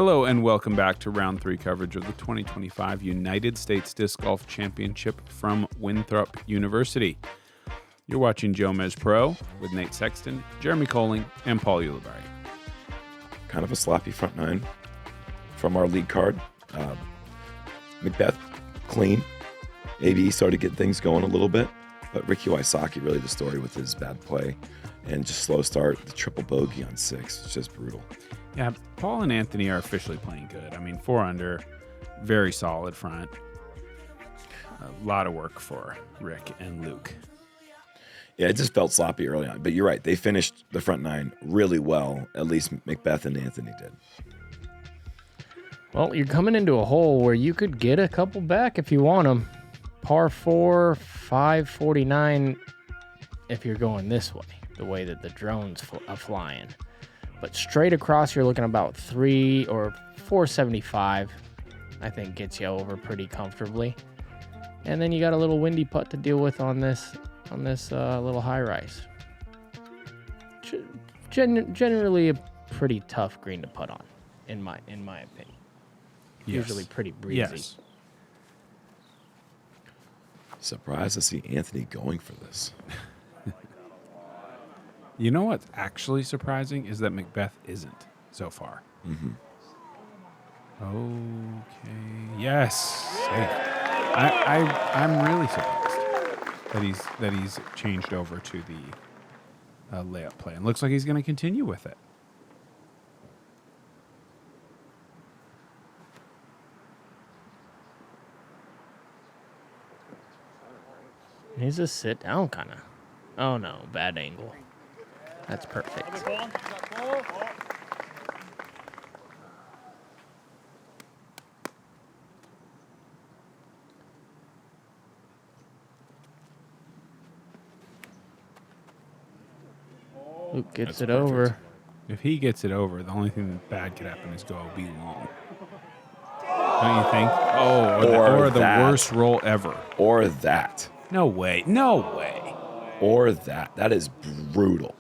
Hello and welcome back to round 3 coverage of the 2025 United States Disc Golf Championship from Winthrop University. You're watching JomezPro with Nate Sexton, Jeremy Koling, and Paul Ulibarri. Kind of a sloppy front nine from our lead card. McBeth, clean. AB started to get things going a little bit, but Ricky Wysocki really the story with his bad play and just slow start. The triple bogey on 6. It's just brutal. Yeah, Paul and Anthony are officially playing good. I mean, 4 under, very solid front. A lot of work for Rick and Luke. Yeah, it just felt sloppy early on. But you're right. They finished the front nine really well. At least McBeth and Anthony did. Well, you're coming into a hole where you could get a couple back if you want them. Par 4, 549 if you're going this way, the way that the drone's are flying. But straight across, you're looking about 3 or 475, I think gets you over pretty comfortably. And then you got a little windy putt to deal with on this little high rise. Generally a pretty tough green to putt on, in my opinion. Yes. Usually pretty breezy. Yes. Surprised to see Anthony going for this. You know what's actually surprising is that McBeth isn't so far. Mm-hmm. Okay. Yes. Safe. I'm really surprised that he's changed over to the layup play, and looks like he's going to continue with it. He's a sit down kind of. Oh no, bad angle. That's perfect. Luke gets That's it perfect. over. If he gets it over, the only thing that bad could happen is go be long. Don't you think? Oh, or the worst roll ever. Or that. No way. No way. Or that. That is brutal.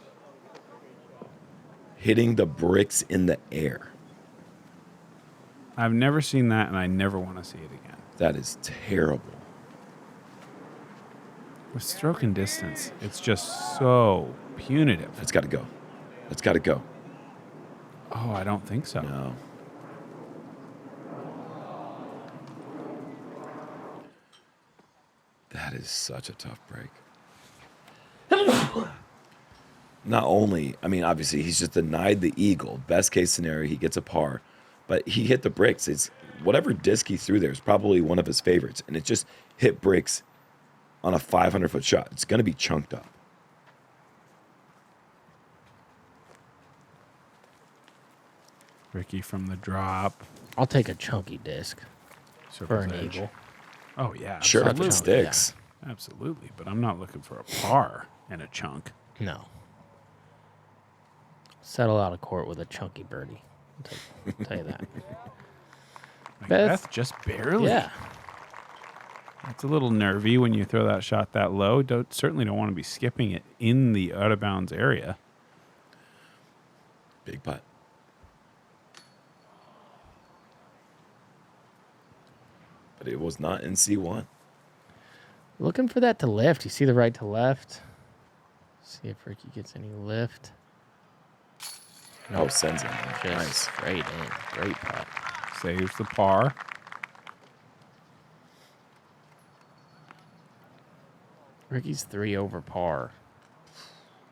Hitting the bricks in the air. I've never seen that, and I never want to see it again. That is terrible. With stroke and distance, it's just so punitive. That's got to go. That's got to go. Oh, I don't think so. No. That is such a tough break. Not only, I mean, obviously, he's just denied the eagle. Best case scenario, he gets a par. But he hit the bricks. It's whatever disc he threw there is probably one of his favorites. And it just hit bricks on a 500-foot shot. It's going to be chunked up. Ricky from the drop. I'll take a chunky disc for Circle's an edge. eagle. Oh, yeah. Sure, if absolutely. it sticks. Absolutely. But I'm not looking for a par and a chunk. No. Settle out of court with a chunky birdie. I'll tell you that. Beth just barely. Yeah. It's a little nervy when you throw that shot that low. Certainly don't want to be skipping it in the out of bounds area. Big putt. But it was not in C1. Looking for that to lift. You see the right to left. See if Ricky gets any lift. Oh, sends it. Just Nice. straight in. Great putt. Saves the par. Ricky's 3 over par.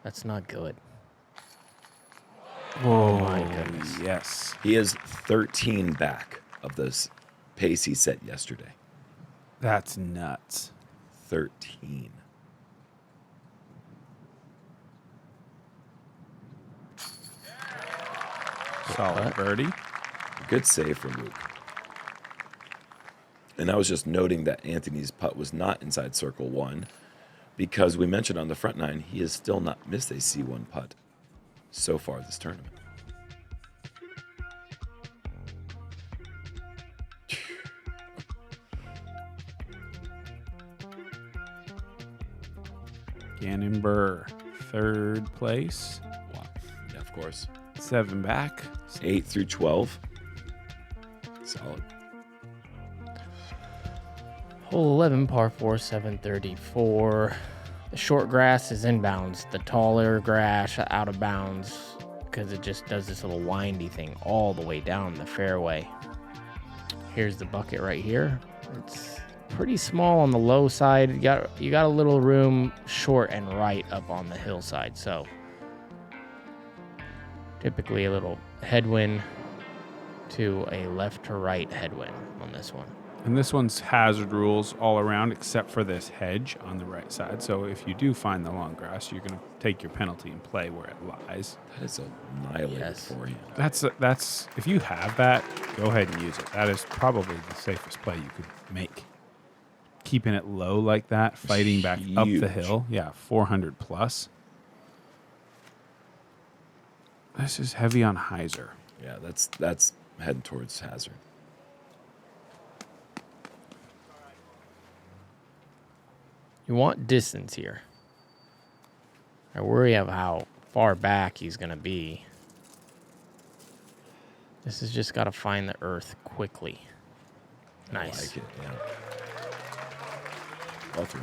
That's not good. Oh, my goodness. Yes. He is 13 back of this pace he set yesterday. That's nuts. 13. Solid birdie. Good save for Luke. And I was just noting that Anthony's putt was not inside circle 1 because we mentioned on the front nine, he has still not missed a C1 putt so far this tournament. Gannon Burr, 3rd place. Wow. Yeah, of course. 7 back. 8 through 12. Solid. Hole 11, par 4, 734. The short grass is inbounds. The taller grass out of bounds because it just does this little windy thing all the way down the fairway. Here's the bucket right here. It's pretty small on the low side. You got a little room short and right up on the hillside. So typically a little headwind to a left to right headwind on this one. And this one's hazard rules all around except for this hedge on the right side. So if you do find the long grass, you're going to take your penalty and play where it lies. That is annihilated forehand. That's if you have that, go ahead and use it. That is probably the safest play you could make. Keeping it low like that, fighting back up the hill. Yeah, 400 plus. This is heavy on hyzer. Yeah, that's heading towards hazard. You want distance here. I worry of how far back he's going to be. This has just got to find the earth quickly. Nice. I like it, yeah. All through.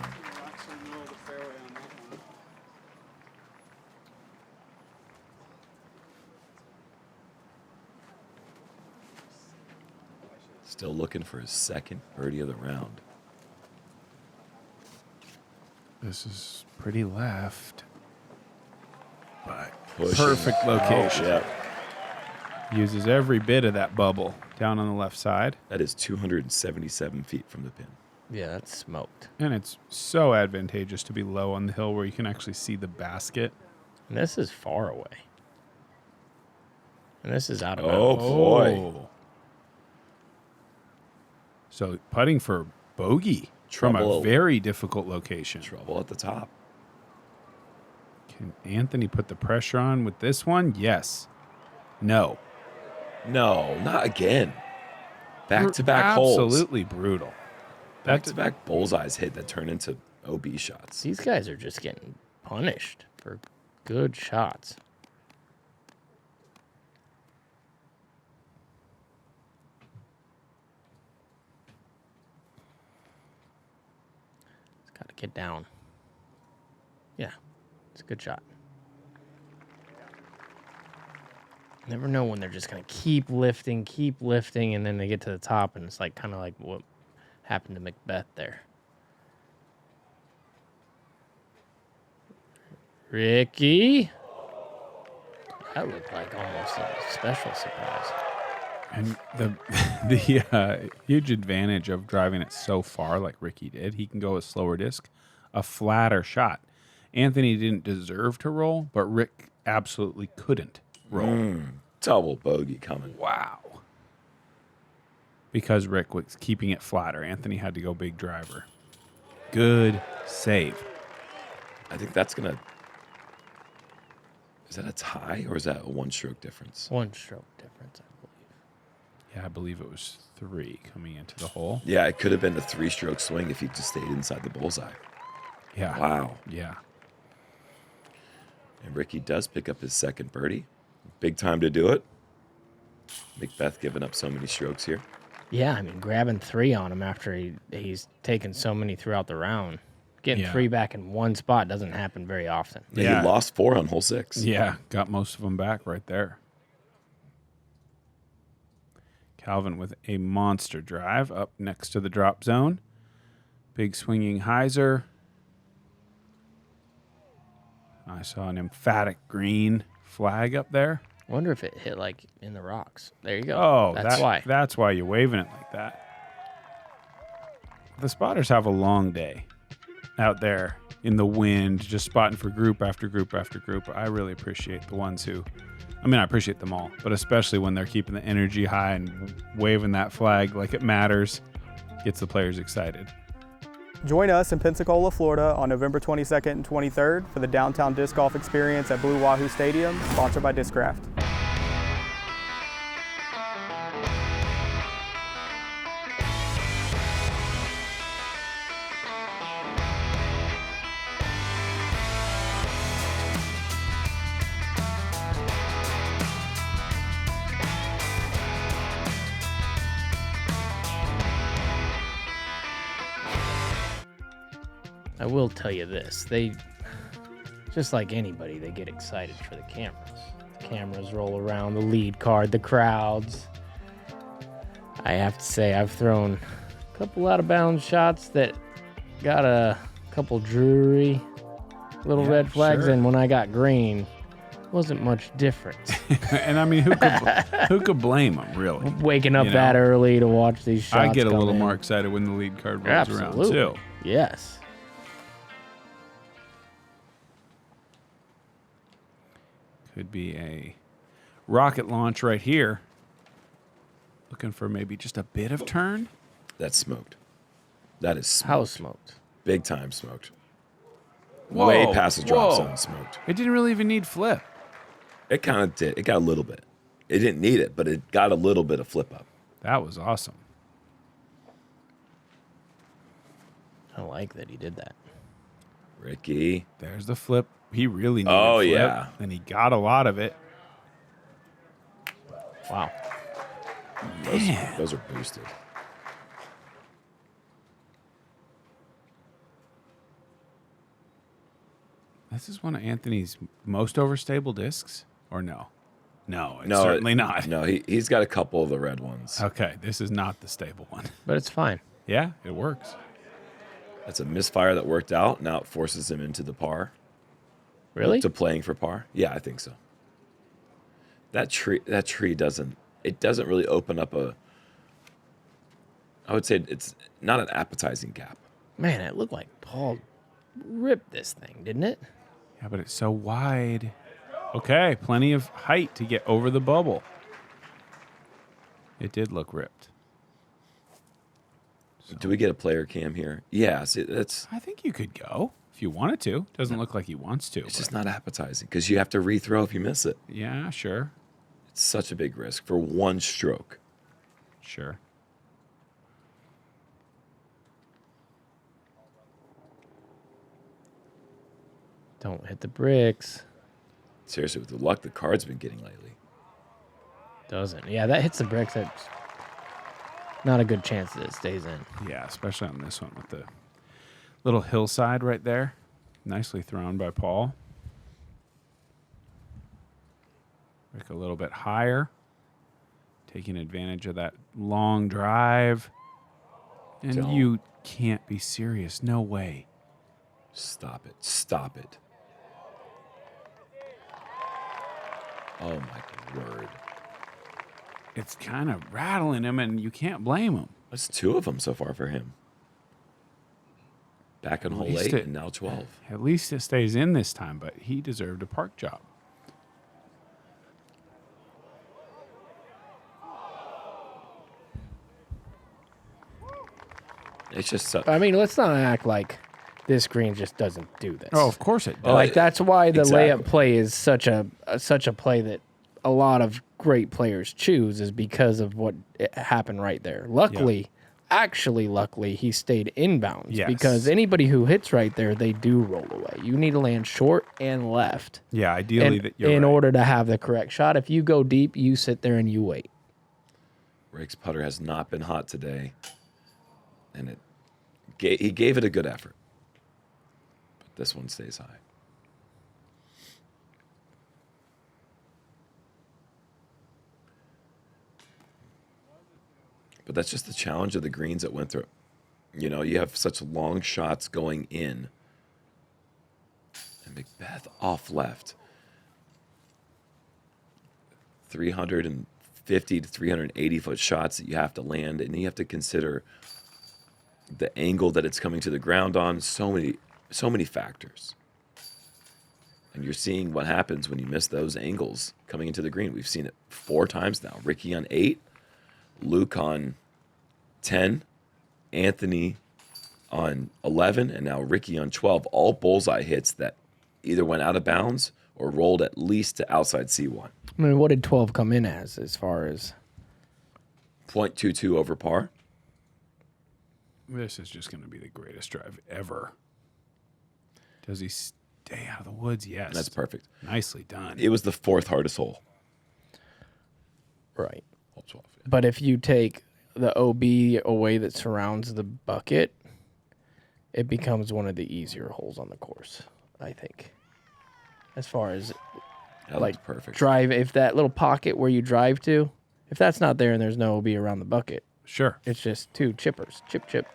Still looking for his second birdie of the round. This is pretty left. But Pushing perfect location. Yeah. Uses every bit of that bubble down on the left side. That is 277 feet from the pin. Yeah, that's smoked. And it's so advantageous to be low on the hill where you can actually see the basket. And this is far away. And this is out of Oh, bounds. boy. So putting for bogey from Trouble. a very difficult location. Trouble at the top. Can Anthony put the pressure on with this one? Yes. No. No, not again. Back-to-back holes. Absolutely brutal. Back-to-back bullseyes hit that turn into OB shots. These guys are just getting punished for good shots. It's got to get down. Yeah, it's a good shot. Never know when they're just going to keep lifting, and then they get to the top, and it's like kind of like what happened to McBeth there. Ricky. That looked like almost a special surprise. And the huge advantage of driving it so far like Ricky did, he can go a slower disc, a flatter shot. Anthony didn't deserve to roll, but Rick absolutely couldn't roll. Double bogey coming. Wow. Because Rick was keeping it flatter. Anthony had to go big driver. Good save. I think that's going to... Is that a tie or is that a one-stroke difference? One stroke difference, I believe. Yeah, I believe it was 3 coming into the hole. Yeah, it could have been a 3-stroke swing if he just stayed inside the bullseye. Yeah. Wow. Yeah. And Ricky does pick up his second birdie. Big time to do it. McBeth giving up so many strokes here. Yeah, I mean, grabbing 3 on him after he's taken so many throughout the round. Getting 3 back in one spot doesn't happen very often. Yeah. He lost 4 on hole 6. Yeah, got most of them back right there. Calvin with a monster drive up next to the drop zone. Big swinging hyzer. I saw an emphatic green flag up there. I wonder if it hit like in the rocks. There you go. Oh, that's why. That's why you're waving it like that. The spotters have a long day out there in the wind, just spotting for group after group after group. I really appreciate the ones who, I appreciate them all, but especially when they're keeping the energy high and waving that flag like it matters, gets the players excited. Join us in Pensacola, Florida on November 22nd and 23rd for the Downtown Disc Golf Experience at Blue Wahoo Stadium, sponsored by Discraft. I will tell you this. They, just like anybody, they get excited for the cameras. The cameras roll around, the lead card, the crowds. I have to say, I've thrown a couple out of bounds shots that got a couple dreary little red flags, sure. and when I got green, wasn't much different. And I mean, who could blame them, really? Waking up You that know? early to watch these shots. I get a come little in. more excited when the lead card rolls Absolutely. around, too. Yes. Could be a rocket launch right here. Looking for maybe just a bit of turn. That's smoked. That is smoked. How smoked? Big time smoked. Whoa, Way past the drop whoa. zone smoked. It didn't really even need flip. It kind of did. It got a little bit. It didn't need it, but it got a little bit of flip up. That was awesome. I like that he did that. Ricky. There's the flip. He really needed Oh, flip, yeah. and he got a lot of it. Wow. Those are boosted. This is one of Anthony's most overstable discs, or no? No, it's No, certainly not. No, he's got a couple of the red ones. Okay, this is not the stable one. But it's fine. Yeah, it works. That's a misfire that worked out. Now it forces him into the par. Really? To playing for par. Yeah, I think so. That tree doesn't really open up I would say it's not an appetizing gap. Man, it looked like Paul ripped this thing, didn't it? Yeah, but it's so wide. Okay, plenty of height to get over the bubble. It did look ripped. Do we get a player cam here? Yeah, see, that's I think you could go if you wanted to. Doesn't look like he wants to. it's just but- not appetizing because you have to rethrow if you miss it. Yeah, sure. It's such a big risk for one stroke. Sure. Don't hit the bricks. Seriously, with the luck the card's been getting lately. Doesn't. Yeah, that hits the bricks. That's not a good chance that it stays in. Yeah, especially on this one with the little hillside right there. Nicely thrown by Paul. Rick a little bit higher. Taking advantage of that long drive. And Don't. you can't be serious. No way. Stop it. Stop it. Oh my word. It's kind of rattling him, and you can't blame him. That's 2 of them so far for him. Back on hole least 8 it- and now 12. At least it stays in this time, but he deserved a park job. It's just so, I mean, let's not act like this green just doesn't do this. Oh, of course it does. Like that's why the Exactly. layup play is such a play that a lot of great players choose, is because of what happened right there. Luckily, he stayed inbounds, Yes. because anybody who hits right there, they do roll away. You need to land short and left Yeah, ideally that you're in right. order to have the correct shot. If you go deep, you sit there and you wait. Rick's putter has not been hot today. And he gave it a good effort. But this one stays high. But that's just the challenge of the greens at Winthrop. You know, you have such long shots going in. And McBeth off left. 350 to 380 foot shots that you have to land, and you have to consider the angle that it's coming to the ground on. So many factors. And you're seeing what happens when you miss those angles coming into the green. We've seen it 4 times now. Ricky on 8, Luke on 10, Anthony on 11, and now Ricky on 12. All bullseye hits that either went out of bounds or rolled at least to outside C1. I mean, what did 12 come in as far as? 0.22 over par. This is just going to be the greatest drive ever. Does he stay out of the woods? Yes. That's perfect. Nicely done. It was the 4th hardest hole. Right. Hole 12. Yeah. But if you take the OB away that surrounds the bucket, it becomes one of the easier holes on the course, I think. As far as That looks perfect. drive, if that little pocket where you drive to, if that's not there and there's no OB around the bucket, Sure. it's just 2 chippers, chip.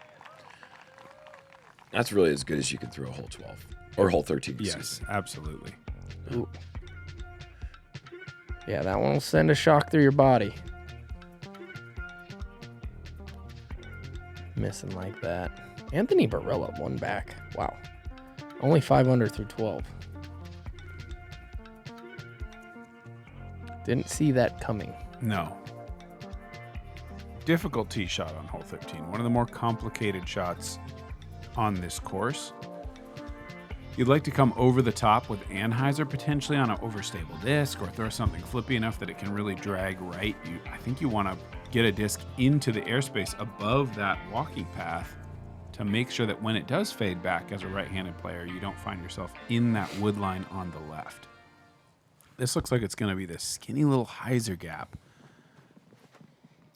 That's really as good as you can throw a hole 12 or hole 13. Yes, absolutely. Ooh. Yeah, that one will send a shock through your body. Missing like that. Anthony Barela, 1 back. Wow. Only 5 under through 12. Didn't see that coming. No. Difficult tee shot on hole 13. One of the more complicated shots on this course. You'd like to come over the top with Anheuser potentially on an overstable disc or throw something flippy enough that it can really drag right. I think you want to get a disc into the airspace above that walking path to make sure that when it does fade back as a right-handed player, you don't find yourself in that wood line on the left. This looks like it's going to be this skinny little hyzer gap.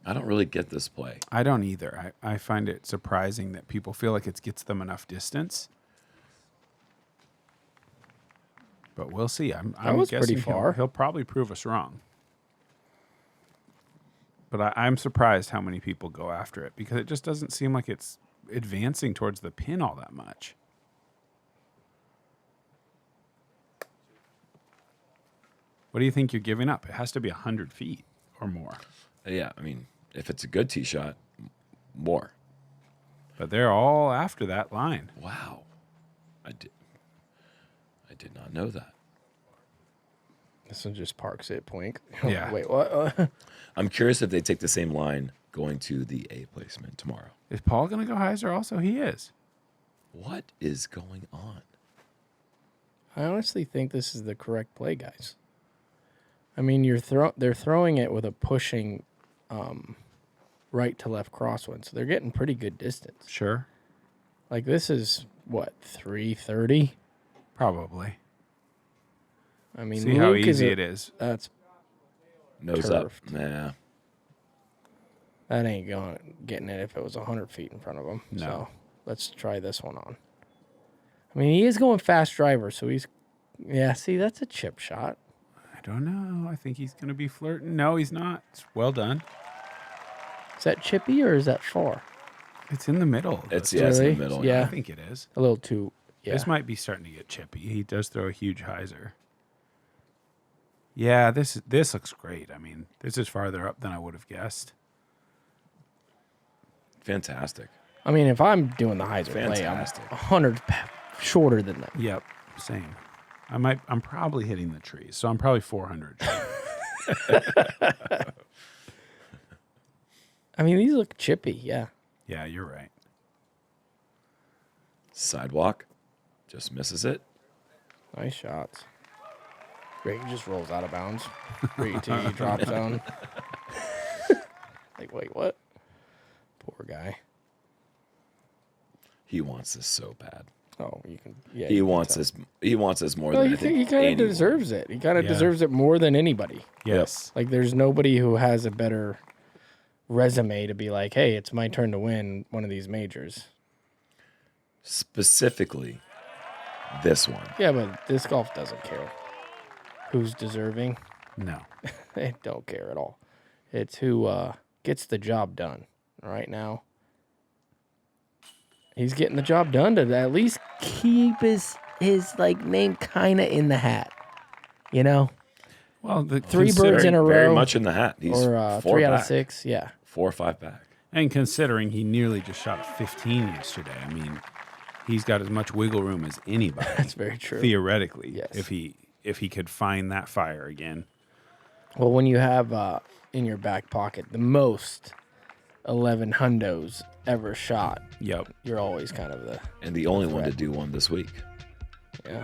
I don't really get this play. I don't either. I find it surprising that people feel like it gets them enough distance. But we'll see. I'm was guessing pretty far. He'll probably prove us wrong. But I'm surprised how many people go after it because it just doesn't seem like it's advancing towards the pin all that much. What do you think you're giving up? It has to be 100 feet or more. Yeah, I mean, if it's a good tee shot, more. But they're all after that line. Wow. I did not know that. This one just parks it, Poink. Yeah. Wait, what? I'm curious if they take the same line going to the A placement tomorrow. Is Paul going to go hyzer also? He is. What is going on? I honestly think this is the correct play, guys. I mean, they're throwing it with a pushing right to left crosswind, so they're getting pretty good distance. Sure. Like this is what 330. Probably. I mean, See how Luke easy it is. That's Nose Turfed. up. Nah. that ain't getting it if it was 100 feet in front of him. No. So let's try this one on. I mean, he is going fast driver, so he's see, that's a chip shot. I don't know. I think he's going to be flirting. No, he's not. It's well done. Is that chippy or is that far? It's in the middle. It's Really? in the middle. Yeah. I think it is. A little too. Yeah. This might be starting to get chippy. He does throw a huge hyzer. Yeah, this looks great. I mean, this is farther up than I would have guessed. Fantastic. I mean, if I'm doing the hyzer play, I'm Fantastic. 100 shorter than that. Yep, same. I'm probably hitting the trees, so I'm probably 400. I mean, these look chippy. Yeah. Yeah, you're right. Sidewalk. Just misses it. Nice shots. Great. He just rolls out of bounds. 3-2 drop zone. Like, wait, what? Poor guy. He wants this so bad. Oh, you can. Yeah. He you can wants tell. this. He wants this more No, than he I think kind of anyone. deserves it. He kind of Yeah. deserves it more than anybody. Yes. Like, there's nobody who has a better resume to be like, hey, it's my turn to win one of these majors. Specifically, this one. Yeah, but disc golf doesn't care who's deserving. No. They don't care at all. It's who gets the job done. Right now, he's getting the job done to at least keep his like name kind of in the hat. You know, Well, the 3 birds in a row, Very much in the hat. He's or 4 3 out back. of 6. Yeah, 4 or 5 back. And considering he nearly just shot a 15 yesterday, I mean, he's got as much wiggle room as anybody. that's very true. Theoretically, Yes. if he could find that fire again. Well, when you have in your back pocket the most 11 hundos ever shot, Yep. you're always kind of the And the only one to Threat. do one this week. yeah.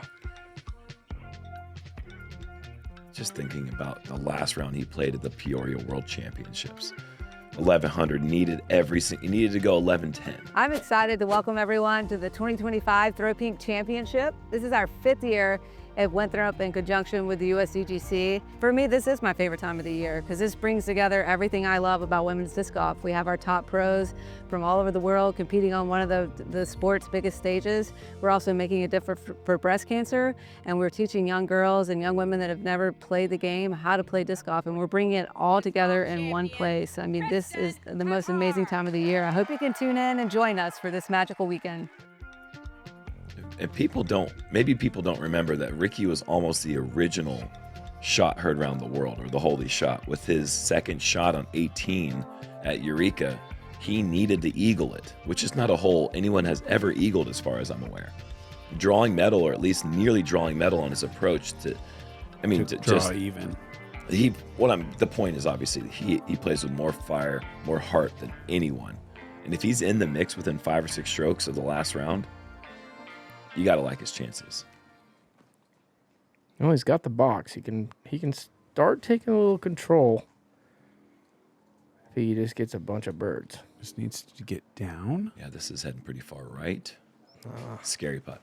Just thinking about the last round he played at the Peoria World Championships. 1100 needed he needed to go 1110. I'm excited to welcome everyone to the 2025 Throw Pink Championship. This is our 5th year, at Winthrop in conjunction with the USDGC. For me, this is my favorite time of the year because this brings together everything I love about women's disc golf. We have our top pros from all over the world competing on one of the sport's biggest stages. We're also making a difference for breast cancer, and we're teaching young girls and young women that have never played the game how to play disc golf, and we're bringing it all together in one place. I mean, this is the most amazing time of the year. I hope you can tune in and join us for this magical weekend. And maybe people don't remember that Ricky was almost the original shot heard around the world, or the holy shot. With his second shot on 18 at Eureka, he needed to eagle it, which is not a hole anyone has ever eagled as far as I'm aware. Drawing medal, or at least nearly drawing medal on his approach to draw just even. The point is obviously he plays with more fire, more heart than anyone. And if he's in the mix within 5 or 6 strokes of the last round, you got to like his chances. Well, he's got the box. He can start taking a little control if he just gets a bunch of birds. Just needs to get down. Yeah, this is heading pretty far right. Scary putt.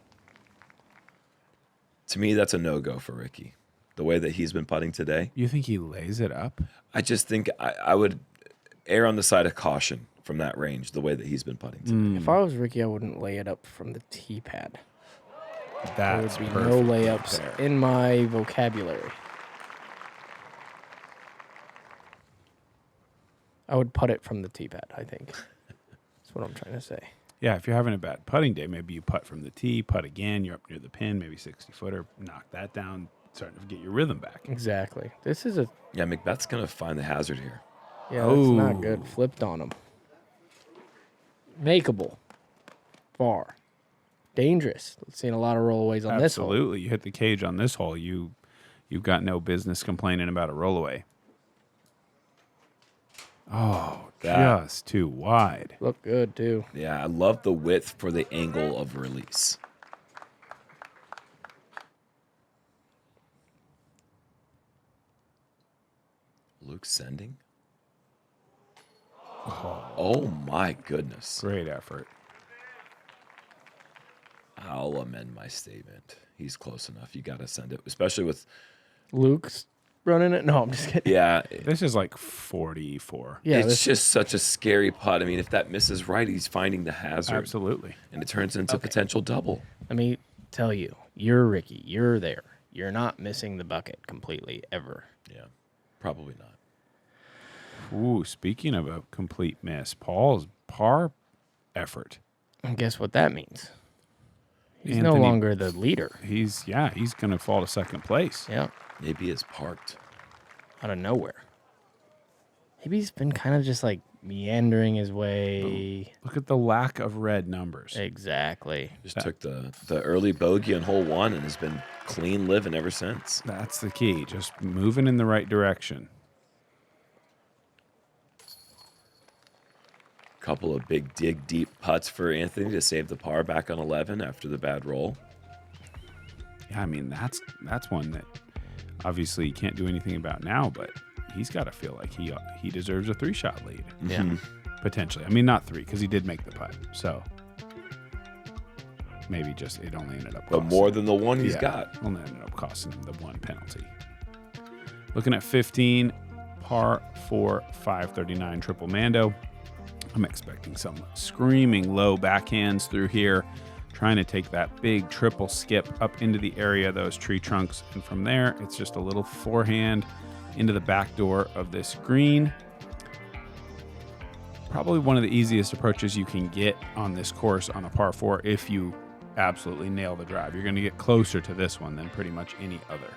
To me, that's a no-go for Ricky. The way that he's been putting today. You think he lays it up? I just think I would err on the side of caution from that range, the way that he's been putting today. If I was Ricky, I wouldn't lay it up from the tee pad. There That's would be perfect no right layups there. in my vocabulary. I would putt it from the tee pad, I think. That's what I'm trying to say. Yeah, if you're having a bad putting day, maybe you putt from the tee, putt again, you're up near the pin, maybe 60-footer, knock that down, starting to get your rhythm back. Exactly. This is a... Yeah, McBeth's going to find the hazard here. Yeah, that's not good. Flipped on him. Makeable. Far. Dangerous. Seen a lot of rollaways on this hole. Absolutely. You hit the cage on this hole, you've got no business complaining about a rollaway. Oh, just too wide. Look good, too. Yeah, I love the width for the angle of release. Luke sending. Oh my goodness. Great effort. I'll amend my statement. He's close enough. You got to send it, especially with Luke's running it. No, I'm just kidding. Yeah. This is like 44. Yeah, it's just such a scary putt. I mean, if that misses right, he's finding the hazard. Absolutely. And it turns into potential double. Let me tell you, you're Ricky. You're there. You're not missing the bucket completely ever. Yeah, probably not. Ooh, speaking of a complete miss, Paul's par effort. And guess what that means? He's no Anthony- longer the leader. He's going to fall to second place. Yeah, Maybe it's parked. out of nowhere. Maybe he's been kind of just like meandering his way. Look at the lack of red numbers. Exactly. Just took the early bogey on hole 1 and has been clean living ever since. That's the key. Just moving in the right direction. Couple of big dig deep putts for Anthony to save the par back on 11 after the bad roll. Yeah, I mean, that's one that obviously you can't do anything about now, but he's got to feel like he deserves a 3-shot lead. Yeah. Potentially. I mean, not 3, because he did make the putt. So maybe just it only ended up But costing. more than the one he's got. Only ended up costing him the 1 penalty. Looking at 15, par 4, 539 triple Mando. I'm expecting some screaming low backhands through here, trying to take that big triple skip up into the area of those tree trunks. And from there, it's just a little forehand into the back door of this green. Probably one of the easiest approaches you can get on this course on a par 4 if you absolutely nail the drive. You're going to get closer to this one than pretty much any other.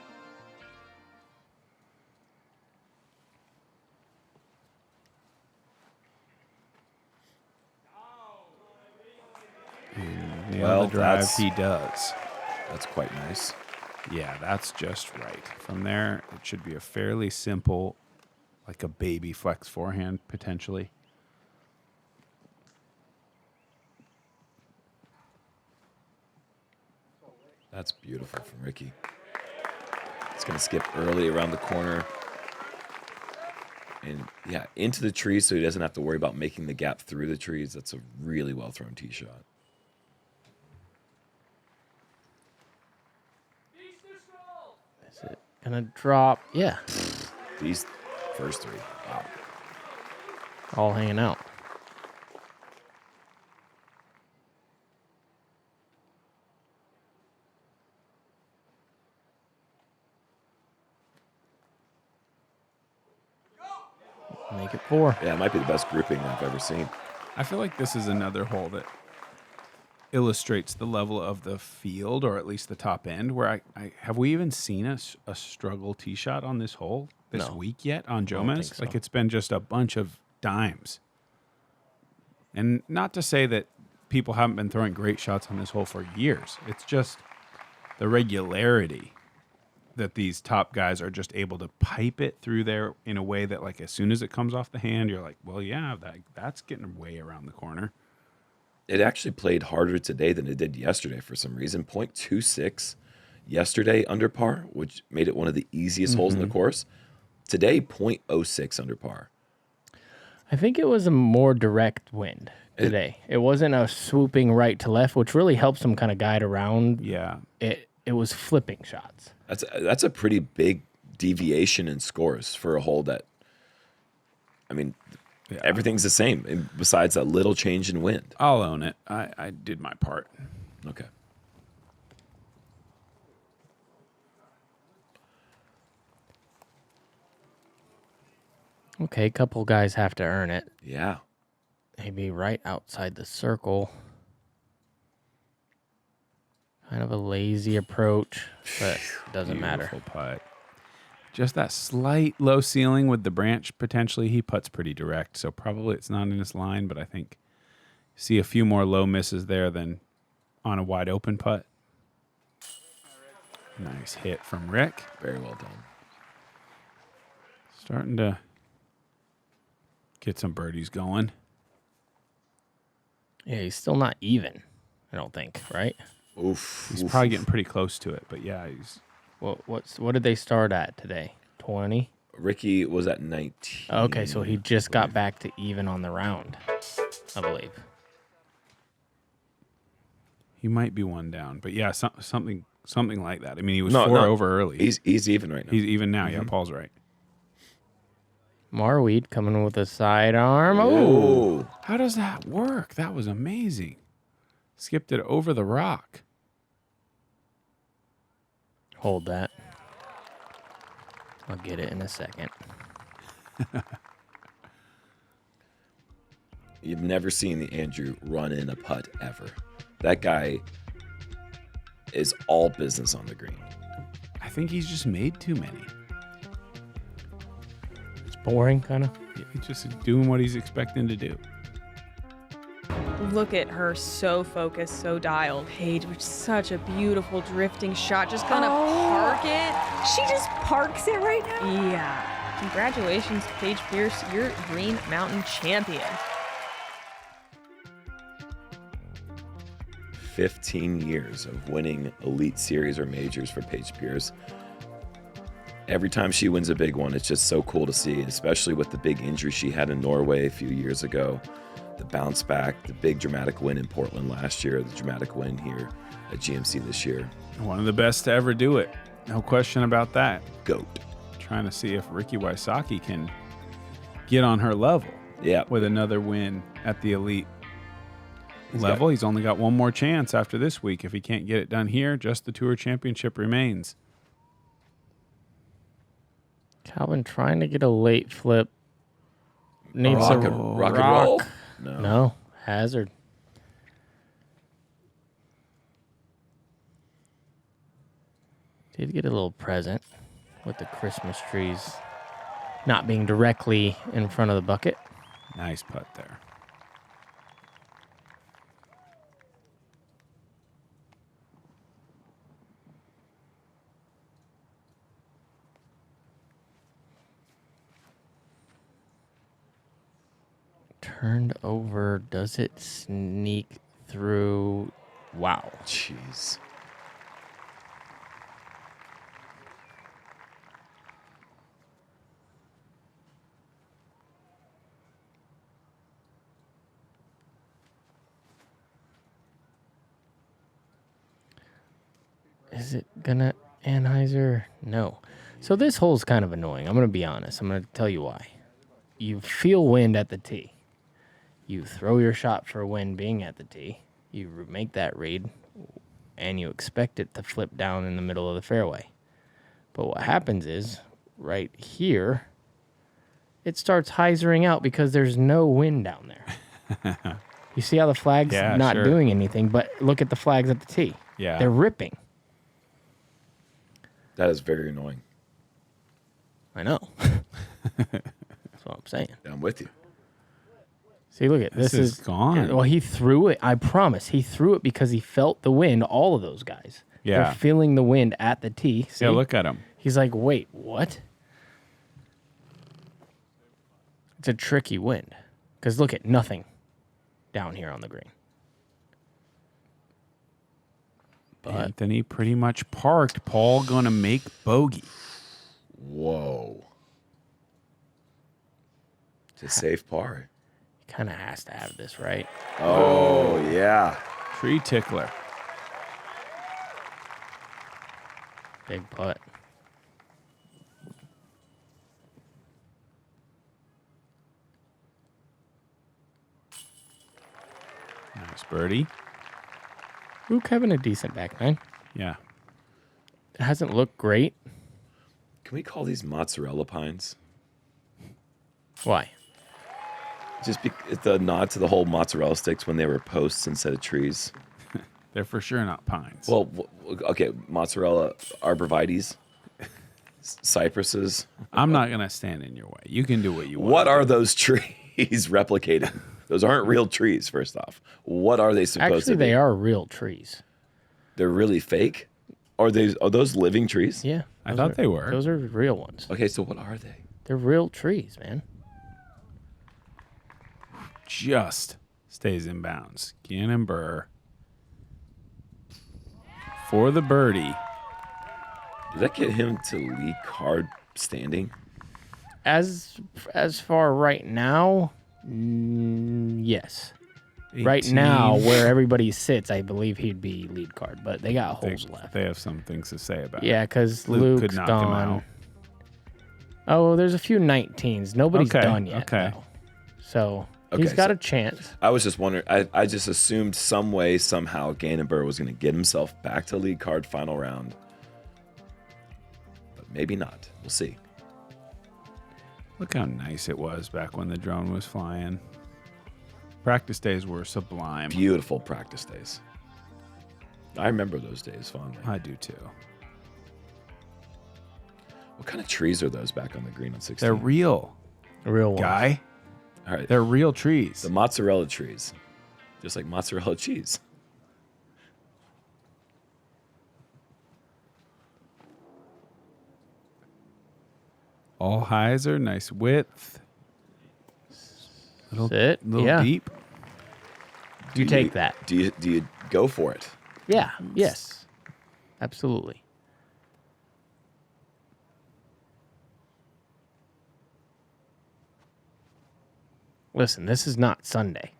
Nail Well, the drive, that's- he does. That's quite nice. Yeah, that's just right. From there, it should be a fairly simple, like a baby flex forehand, potentially. That's beautiful from Ricky. It's going to skip early around the corner. And, yeah, into the trees so he doesn't have to worry about making the gap through the trees. That's a really well-thrown tee shot. Gonna drop. Yeah. These first three. Wow. All hanging out. Make it 4. Yeah, it might be the best grouping I've ever seen. I feel like this is another hole that illustrates the level of the field, or at least the top end, where I have we even seen a struggle tee shot on this hole this No. week yet on don't Jomez? think so. Like, it's been just a bunch of dimes. And not to say that people haven't been throwing great shots on this hole for years. It's just the regularity that these top guys are just able to pipe it through there in a way that, like, as soon as it comes off the hand, you're like, well, yeah, that's getting way around the corner. It actually played harder today than it did yesterday for some reason. 0.26 yesterday under par, which made it one of the easiest holes in the course. Today, 0.06 under par. I think it was a more direct wind today. It wasn't a swooping right to left, which really helps them kind of guide around. Yeah. It was flipping shots. That's a pretty big deviation in scores for a hole that, I mean, everything's the same besides that little change in wind. I'll own it. I did my part. Okay. Okay, a couple guys have to earn it. Yeah. Maybe right outside the circle. Kind of a lazy approach, but it doesn't matter. Beautiful putt. Just that slight low ceiling with the branch, potentially. He putts pretty direct, so probably it's not in his line, but I think see a few more low misses there than on a wide open putt. Nice hit from Rick. Very well done. Starting to get some birdies going. Yeah, he's still not even, I don't think, right? Oof. He's probably getting pretty close to it, but yeah, he's... What did they start at today? 20? Ricky was at 19. Okay, so he just got back to even on the round, I believe. He might be one down, but yeah, something like that. I mean, he was No, 4 no. over early. He's even right now. He's even now. Yeah, Paul's right. Marweed coming with a sidearm. Oh, Oh. How does that work? That was amazing. Skipped it over the rock. hold that. I'll get it in a second. You've never seen the Andrew run in a putt ever. That guy is all business on the green. I think he's just made too many. It's boring, kind of. He's just doing what he's expecting to do. Look at her, so focused, so dialed. Paige with such a beautiful drifting shot, just gonna park it. She just parks it right now. Yeah. Congratulations, Paige Pierce, you're Green Mountain champion. 15 years of winning Elite Series or Majors for Paige Pierce. Every time she wins a big one, it's just so cool to see, especially with the big injury she had in Norway a few years ago. The bounce back, the big dramatic win in Portland last year, the dramatic win here at GMC this year. One of the best to ever do it. No question about that. GOAT. Trying to see if Ricky Wysocki can get on her level. Yeah. With another win at the elite level. He's only got one more chance after this week. If he can't get it done here, just the Tour Championship remains. Calvin trying to get a late flip. Needs Rock a and roll? No, hazard. Did get a little present with the Christmas trees not being directly in front of the bucket. Nice putt there. Turned over. Does it sneak through? Wow. Jeez. Is it gonna Anheuser? No. So this hole's kind of annoying. I'm going to be honest. I'm going to tell you why. You feel wind at the tee. You throw your shot for wind being at the tee. You make that read, and you expect it to flip down in the middle of the fairway. But what happens is, right here, it starts hyzering out because there's no wind down there. You see how the flag's not doing anything, but look at the flags at the tee. Yeah. They're ripping. That is very annoying. I know. That's what I'm saying. I'm with you. See, look at this is gone. Well, he threw it. I promise. He threw it because he felt the wind. All of those guys. Yeah. They're feeling the wind at the tee. See? Yeah, look at him. He's like, wait, what? It's a tricky wind. Because look at nothing down here on the green. But Anthony pretty much parked. Paul going to make bogey. Whoa. It's a safe par. he kind of has to have this, right? Oh, yeah. Tree tickler. Big putt. Nice birdie. Luke having a decent back nine. Yeah. It hasn't looked great. Can we call these mozzarella pines? Why? It's a nod to the whole mozzarella sticks when they were posts instead of trees. They're for sure not pines. Well, okay, mozzarella arborvitaes, cypresses. I'm not going to stand in your way. You can do what you want. What are those trees replicating? Those aren't real trees, first off. What are they supposed to Actually, be? they are real trees. They're really fake? Are those living trees? Yeah. I thought they were. Those are real ones. Okay, so what are they? They're real trees, man. Just stays in bounds. Gannon Burr for the birdie. Did that get him to lead card standing? As far right now, yes. Right 18. now, where everybody sits, I believe he'd be lead card, but they got holes left. They have some things to say about it. Yeah, because Luke Luke's could knock him gone. out. Oh, there's a few 19s. Nobody's Okay, done yet. okay. Though. So Okay, he's got so- a chance. I was just wondering. I just assumed some way, somehow, Gannon Burr was going to get himself back to lead card final round. But maybe not. We'll see. Look how nice it was back when the drone was flying. Practice days were sublime. Beautiful practice days. I remember those days fondly. I do too. What kind of trees are those back on the green on 16? They're real, Real one. guy. All right. They're real trees. The mozzarella trees. Just like mozzarella cheese. All hyzer, nice width. Little, Sit. little Yeah. deep. You take that. Do you go for it? Yeah. Yes. Absolutely. Listen, this is not Sunday.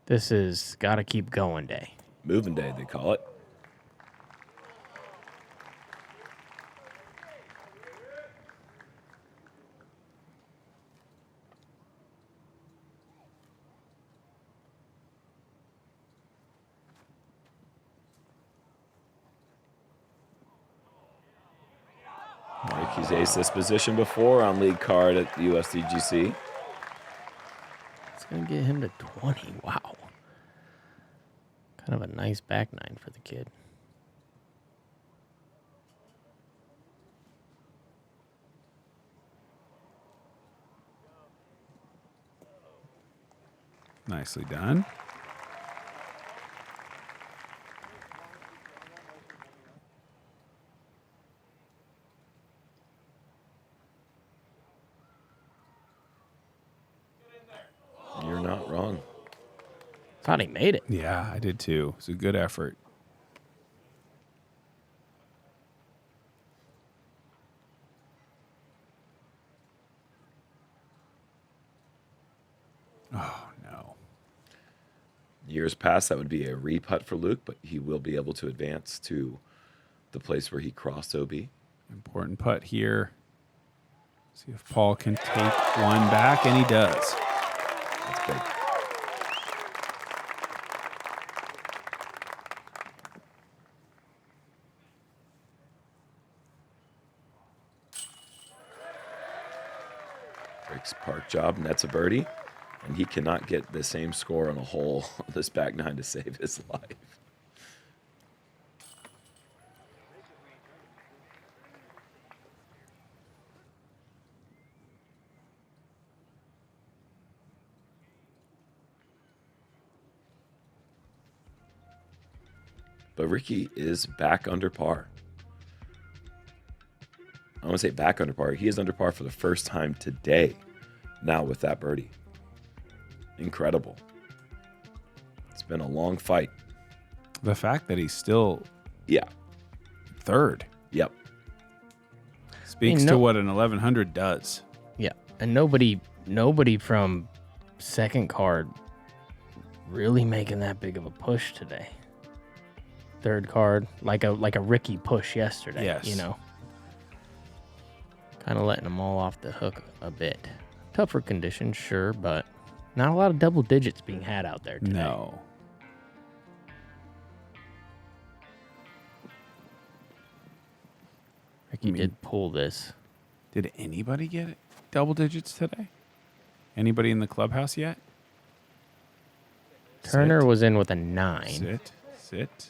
This is gotta keep going day. Moving day, they call it. He's aced this position before on lead card at the USDGC. It's gonna get him to 20. Wow. Kind of a nice back nine for the kid. Nicely done. You're not wrong. Thought he made it. Yeah, I did too. It's a good effort. Oh, no. Years past, that would be a re-putt for Luke, but he will be able to advance to the place where he crossed OB Important putt here. See if Paul can take one back, and he does. That's big. Rick's park job, nets a birdie, and he cannot get the same score on a hole on this back nine to save his life. But Ricky is back under par. I want to say back under par. He is under par for the first time today. Now with that birdie. Incredible. It's been a long fight. The fact that he's still Yeah. third Yep. speaks to what an 1100 does. Yeah, and nobody from second card really making that big of a push today. Third card, like a Ricky push yesterday. Yes. You know, kind of letting them all off the hook a bit. Tougher conditions, sure, but not a lot of double digits being had out there today. No. Ricky did pull this. Did anybody get double digits today? Anybody in the clubhouse yet? Turner Sit. was in with a 9. Sit.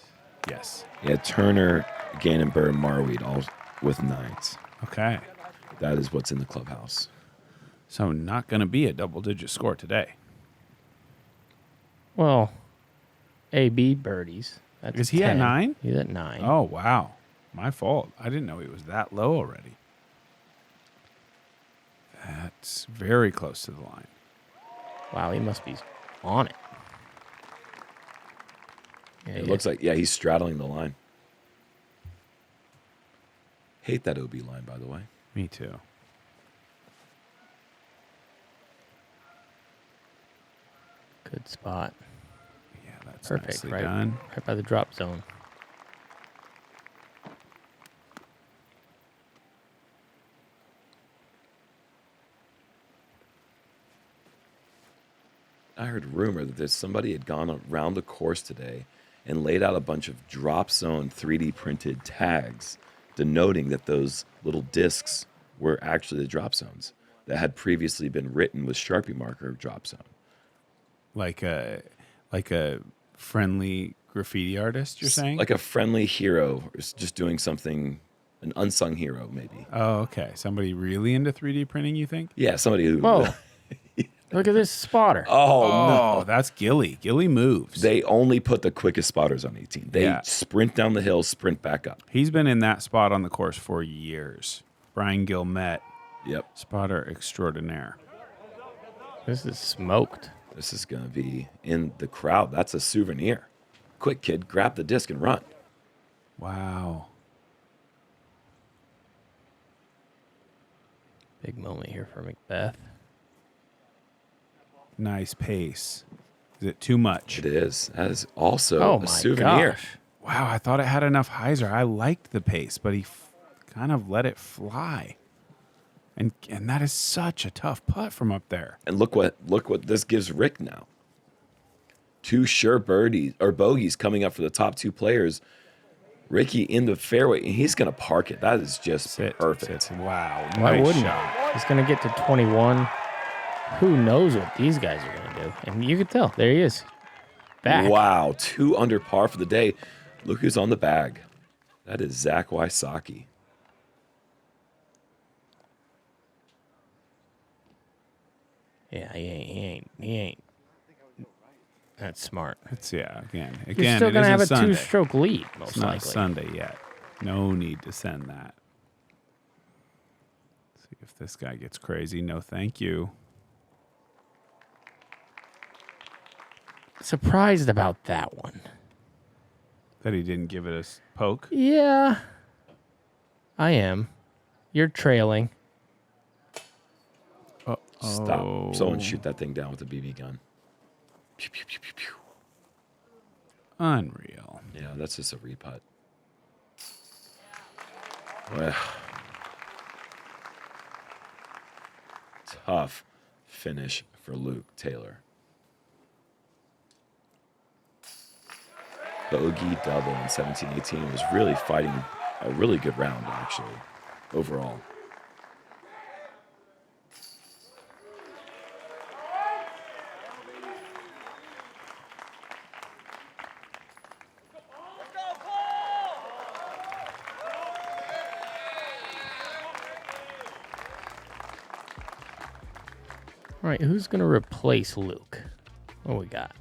Yes. Yeah, Turner, Gannonburr, Marweed, all with 9s. Okay. That is what's in the clubhouse. So not going to be a double-digit score today. Well, AB birdies. That's Is he at 10. 9? He's at 9. Oh, wow. My fault. I didn't know he was that low already. That's very close to the line. Wow, he must be on it. Yeah, It looks like, he's straddling the line. Hate that OB line, by the way. Me too. good spot. Yeah, that's Perfect, nicely right? done. Right by the drop zone. I heard a rumor that somebody had gone around the course today and laid out a bunch of drop zone 3D printed tags denoting that those little discs were actually the drop zones that had previously been written with Sharpie marker drop zone. Like a friendly graffiti artist, you're saying? Like a friendly hero is just doing something, an unsung hero maybe. Oh, okay. Somebody really into 3D printing, you think? Yeah, somebody who... Whoa. Look at this spotter. Oh, Oh, no. that's Gilly. Gilly moves. They only put the quickest spotters on 18. They sprint down the hill, sprint back up. He's been in that spot on the course for years. Brian Gilmet, Yep. spotter extraordinaire. This is smoked. This is going to be in the crowd. That's a souvenir. Quick, kid, grab the disc and run. Wow. Big moment here for McBeth. Nice pace. Is it too much? It is. That is also Oh a my souvenir. gosh. Wow, I thought it had enough hyzer. I liked the pace, but he kind of let it fly. And that is such a tough putt from up there. And look what this gives Rick now. 2 sure birdies or bogeys coming up for the top 2 players. Ricky in the fairway, and he's going to park it. That is just perfect. Sit. Wow. Why nice wouldn't shot. he? He's going to get to 21. Who knows what these guys are going to do? And you can tell. There he is. Back. Wow, 2 under par for the day. Look who's on the bag. That is Zach Wysocki. Yeah, he ain't. That's smart. It's again. You're still it going to have a isn't Sunday. 2-stroke lead, most It's not likely. Sunday yet. No need to send that. See if this guy gets crazy. No, thank you. Surprised about that one. That he didn't give it a poke. Yeah, I am. You're trailing. Stop. Someone shoot that thing down with a BB gun. Pew, pew, pew, pew, pew. Unreal. Yeah, that's just a reputt. Well, tough finish for Luke Taylor. Bogey double in 17-18 was really fighting a really good round, actually, overall. All right, who's going to replace Luke? What we got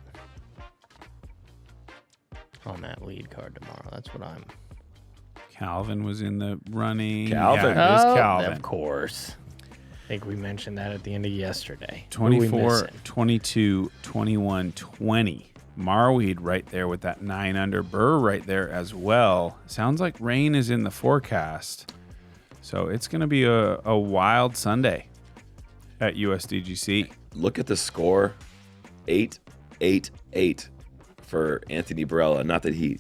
on that lead card tomorrow? That's what I'm... Calvin was in the running. Calvin. Yeah, it is Oh, Calvin. of course. I think we mentioned that at the end of yesterday. 24, 22, 21, 20. Marweed right there with that 9 under. Burr right there as well. Sounds like rain is in the forecast. So it's going to be a wild Sunday at USDGC. Look at the score, 8-8-8 for Anthony Barela. Not that he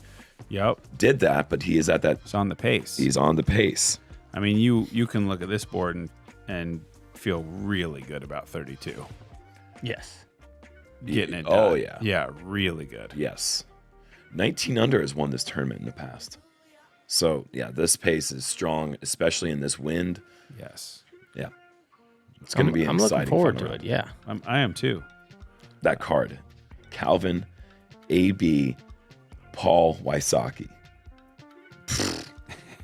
Yep. did that, but he is at that. It's on the pace. He's on the pace. I mean, you can look at this board and feel really good about 32. Yes. Getting it done. Oh, yeah. Yeah, really good. Yes. 19 under has won this tournament in the past. So, yeah, this pace is strong, especially in this wind. Yes. Yeah. It's going to be an I'm exciting looking forward fun to round. it, yeah. I am too. That card, Calvin, AB, Paul, Wysocki.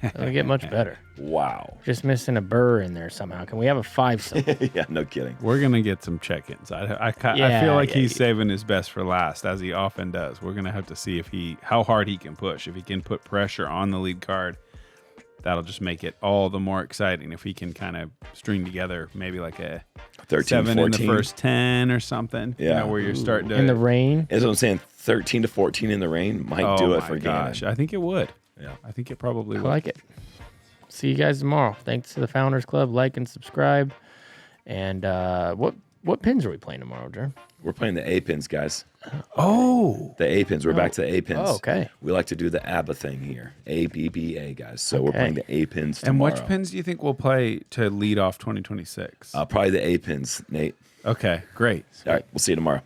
It'll get much better. Wow. Just missing a Burr in there somehow. Can we have a 5-some? Yeah, no kidding. We're going to get some check-ins. I Yeah, feel like yeah, he's yeah. saving his best for last, as he often does. We're going to have to see how hard he can push. If he can put pressure on the lead card, that'll just make it all the more exciting. If he can kind of string together maybe like a 13, 7 14. in the first 10 or something. You Yeah. know, where you're starting to... In the rain? That's what I'm saying. 13 to 14 in the rain might oh do it my for gosh. Gannon. I think it would. Yeah. I think it probably I would. like it. See you guys tomorrow. Thanks to the Founders Club. Like and subscribe. And what pins are we playing tomorrow, Jerm? We're playing the A pins, guys. Oh. The A pins. We're back to the A pins. Oh, okay. We like to do the ABBA thing here. ABBA, guys. So we're Okay. playing the A pins And tomorrow. which pins do you think we'll play to lead off 2026? Probably the A pins, Nate. Okay, great. All right. We'll see you tomorrow.